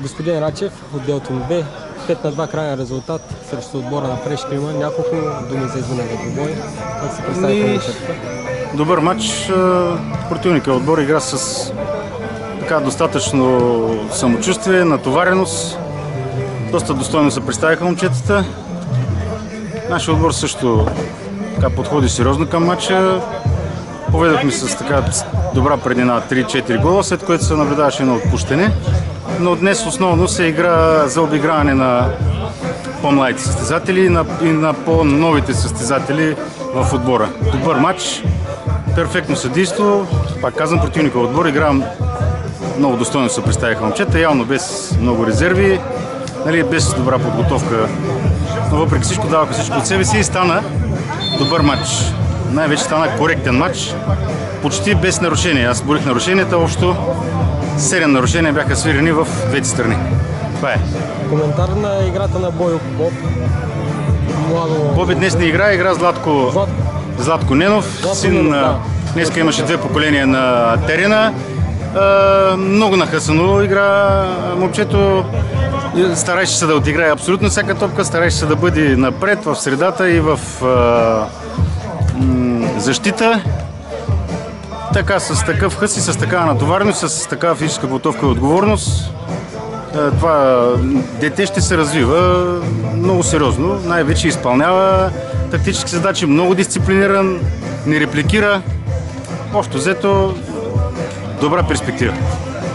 Господин Рачев, отдел Тим Б, 5-2 крайен резултат срещу отбора на Фреш Климан. Няколко думи за изминалия двубой. Как се представиха момчетата? Добър матч. Противника отбор игра с достатъчно самочувствие, натовареност. Доста достойно се представиха момчетата. Нашия отбор също подходи сериозно към матча. Поведохме с добра преднина 3-4 гола, след което се наблюдаваше едно отпущане. Но днес основно се игра за обиграване на по-младите състезатели и на по-новите състезатели в отбора. Добър матч, перфектно съдийство. Пак казвам, противника отбор игра много достойно се представиха момчета, явно без много резерви, без добра подготовка. Но въпреки всичко даваха всичко от себе си и стана добър матч. Най-вече стана коректен матч, почти без нарушения. Аз борих нарушенията, общо 7 нарушения бяха свирени в двете страни. Това е. Коментар на играта на Бойо Боб. Боби днес не игра Златко Ненов, син. Днеска имаше 2 поколения на терена. Много нахъсано игра момчето. Старайше се да отиграе абсолютно всяка топка, старайше се да бъде напред, в средата и в защита. Така, с такъв хъс и с такава натовареност, с такава физическа подготовка и отговорност, това дете ще се развива много сериозно. Най-вече изпълнява тактически задачи, много дисциплиниран, не репликира. Общо взето, добра перспектива.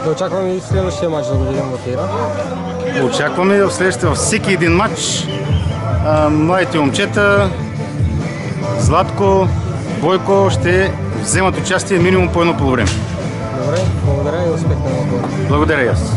Да очакваме и следващия матч да го видим в игра. Очакваме във всеки един матч младите момчета, Златко, Бойко ще вземат участие минимум по едно полувреме. Добре, благодаря и успех на отбора. Благодаря и аз.